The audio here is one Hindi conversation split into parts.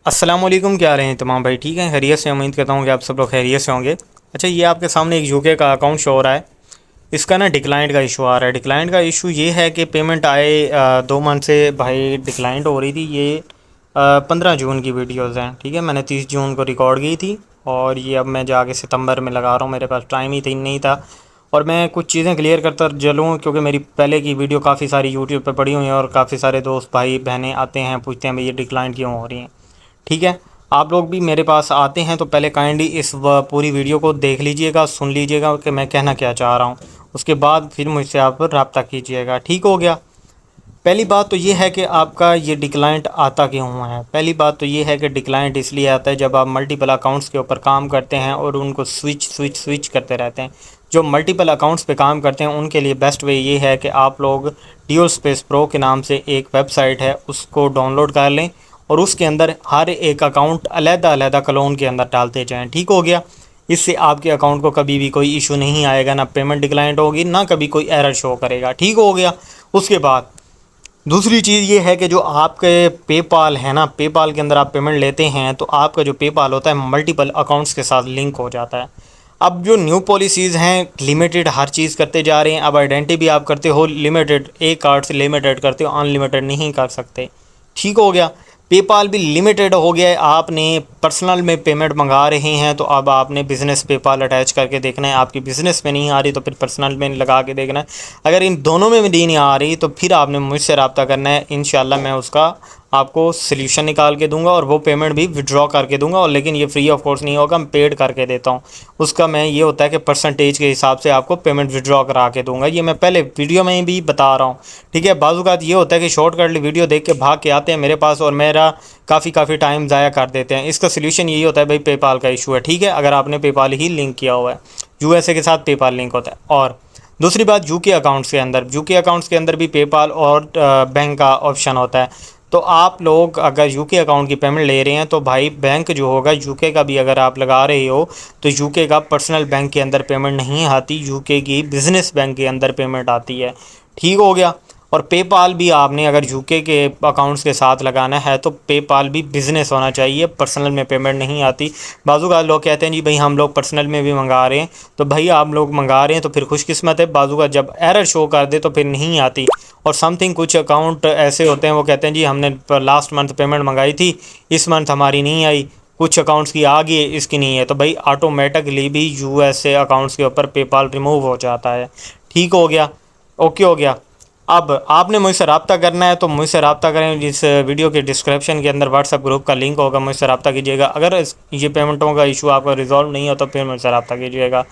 अस्सलामुअलैकुम, क्या रहे हैं तमाम भाई? ठीक हैं, खैरियत से? उम्मीद करता हूँ कि आप सब लोग खैरियत से होंगे। अच्छा, ये आपके सामने एक यूके का अकाउंट शो हो रहा है। इसका ना डिक्लाइंट का इशू आ रहा है। डिक्लाइंट का इशू ये है कि पेमेंट आए 2 मंथ से भाई डिक्लाइंट हो रही थी। ये 15 जून की वीडियोज़ हैं, ठीक है। मैंने 30 जून को रिकॉर्ड की थी और ये अब मैं जाके सितंबर में लगा रहा हूँ। मेरे पास टाइम ही नहीं था और मैं कुछ चीज़ें क्लियर करता चलूँ, क्योंकि मेरी पहले की वीडियो काफ़ी सारी यूट्यूब पे पड़ी हुई हैं और काफ़ी सारे दोस्त भाई बहनें आते हैं, पूछते हैं भाई ये डिक्लाइंट क्यों हो रही हैं। ठीक है, आप लोग भी मेरे पास आते हैं तो पहले काइंडली इस पूरी वीडियो को देख लीजिएगा, सुन लीजिएगा कि मैं कहना क्या चाह रहा हूँ। उसके बाद फिर मुझसे आप रब्ता कीजिएगा, ठीक हो गया। पहली बात तो ये है कि आपका ये डिक्लाइंट आता क्यों हुआ है। पहली बात तो ये है कि डिक्लाइंट इसलिए आता है जब आप मल्टीपल अकाउंट्स के ऊपर काम करते हैं और उनको स्विच करते रहते हैं। जो मल्टीपल अकाउंट्स पे काम करते हैं उनके लिए बेस्ट वे ये है कि आप लोग ड्यूल स्पेस प्रो के नाम से एक वेबसाइट है, उसको डाउनलोड कर लें और उसके अंदर हर एक अकाउंट अलग-अलग क्लोन के अंदर डालते जाएँ, ठीक हो गया। इससे आपके अकाउंट को कभी भी कोई इशू नहीं आएगा, ना पेमेंट डिक्लाइंट होगी, ना कभी कोई एरर शो करेगा, ठीक हो गया। उसके बाद दूसरी चीज़ ये है कि जो आपके पेपाल है ना, पेपाल के अंदर आप पेमेंट लेते हैं तो आपका जो पेपाल होता है मल्टीपल अकाउंट्स के साथ लिंक हो जाता है। अब जो न्यू पॉलिसीज़ हैं, लिमिटेड हर चीज़ करते जा रहे हैं। अब आइडेंटिटी भी आप करते हो लिमिटेड, एक कार्ड से लिमिटेड करते हो, अनलिमिटेड नहीं कर सकते, ठीक हो गया। पेपाल भी लिमिटेड हो गया है। आपने पर्सनल में पेमेंट मंगा रहे हैं तो अब आपने बिज़नेस पेपाल अटैच करके देखना है। आपकी बिज़नेस में नहीं आ रही तो फिर पर्सनल में लगा के देखना है। अगर इन दोनों में भी नहीं आ रही तो फिर आपने मुझसे रब्ता करना है। इंशाल्लाह मैं उसका आपको सल्यूशन निकाल के दूंगा और वो पेमेंट भी विड्रॉ करके दूंगा। और लेकिन ये फ्री ऑफ कॉस्ट नहीं होगा, मैं पेड करके देता हूँ। उसका मैं ये होता है कि परसेंटेज के हिसाब से आपको पेमेंट विड्रॉ करा के दूंगा। ये मैं पहले वीडियो में भी बता रहा हूँ, ठीक है। बाज़ ये होता है कि शॉर्टकट वीडियो देख के भाग के आते हैं मेरे पास और मेरा काफ़ी टाइम ज़ाया कर देते हैं। इसका सल्यूशन यही होता है भाई, पेपाल का इशू है, ठीक है। अगर आपने पेपाल ही लिंक किया हुआ है, यूएसए के साथ पेपाल लिंक होता है। और दूसरी बात, यूके अकाउंट्स के अंदर भी पेपाल और बैंक का ऑप्शन होता है। तो आप लोग अगर यूके अकाउंट की पेमेंट ले रहे हैं तो भाई बैंक जो होगा यूके का भी अगर आप लगा रहे हो तो यूके का पर्सनल बैंक के अंदर पेमेंट नहीं आती, यूके की बिज़नेस बैंक के अंदर पेमेंट आती है, ठीक हो गया। और पेपाल भी आपने अगर यूके के अकाउंट्स के साथ लगाना है तो पेपाल भी बिज़नेस होना चाहिए, पर्सनल में पेमेंट नहीं आती। बाजू का लोग कहते हैं जी भाई हम लोग पर्सनल में भी मंगा रहे हैं, तो भाई आप लोग मंगा रहे हैं तो फिर खुशकिस्मत है। बाजू का जब एरर शो कर दे तो फिर नहीं आती। और समथिंग कुछ अकाउंट ऐसे होते हैं वो कहते हैं जी हमने लास्ट मंथ पेमेंट मंगाई थी, इस मंथ हमारी नहीं आई, कुछ अकाउंट्स की आ गई है, इसकी नहीं है। तो भाई ऑटोमेटिकली भी यूएसए अकाउंट्स के ऊपर पेपाल रिमूव हो जाता है, ठीक हो गया, ओके हो गया। अब आपने मुझसे रब्ता करना है तो मुझसे रब्ता करें। इस वीडियो के डिस्क्रिप्शन के अंदर व्हाट्सअप ग्रुप का लिंक होगा, मुझसे रब्ता कीजिएगा। अगर ये पेमेंटों का इशू आपका रिजॉल्व नहीं हो तो फिर मुझसे रब्ता कीजिएगा।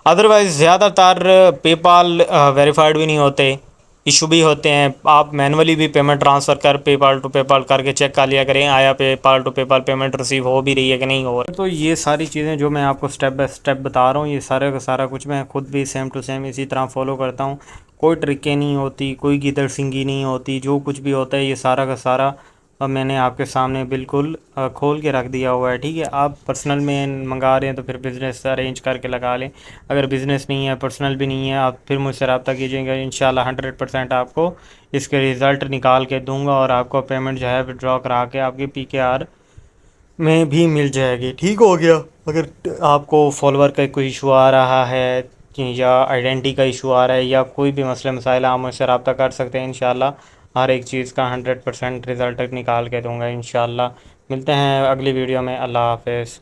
अदरवाइज़ ज़्यादातर पेपाल वेरीफाइड भी नहीं होते, इशू भी होते हैं। आप मैनुअली भी पेमेंट ट्रांसफ़र कर पेपाल टू पेपाल करके चेक कर लिया करें, आया PayPal to PayPal payment receive हो भी रही है कि नहीं हो रही है। तो ये सारी चीज़ें जो मैं आपको स्टेप बाय स्टेप बता रहा हूँ, ये सारा का सारा कुछ मैं खुद भी सेम टू सेम इसी तरह फॉलो करता हूँ। कोई ट्रिकें नहीं होती, कोई गिदड़ सिंगी नहीं होती। जो कुछ भी होता है ये सारा का सारा अब मैंने आपके सामने बिल्कुल खोल के रख दिया हुआ है, ठीक है। आप पर्सनल में मंगा रहे हैं तो फिर बिज़नेस अरेंज करके लगा लें। अगर बिज़नेस नहीं है, पर्सनल भी नहीं है, आप फिर मुझसे रब्ता कीजिएगा। इंशाल्लाह 100% आपको इसके रिज़ल्ट निकाल के दूंगा और आपको पेमेंट जो है विड्रॉ करा के आपकी पीकेआर में भी मिल जाएगी, ठीक हो गया। अगर आपको फॉलोवर का कोई इशू आ रहा है या आइडेंटिटी का इशू आ रहा है या कोई भी मसले मसाइल, आप मुझसे रब्ता कर सकते हैं। इंशाल्लाह हर एक चीज़ का 100% रिज़ल्ट निकाल के दूंगा इंशाल्लाह। मिलते हैं अगली वीडियो में। अल्लाह हाफ़िज़।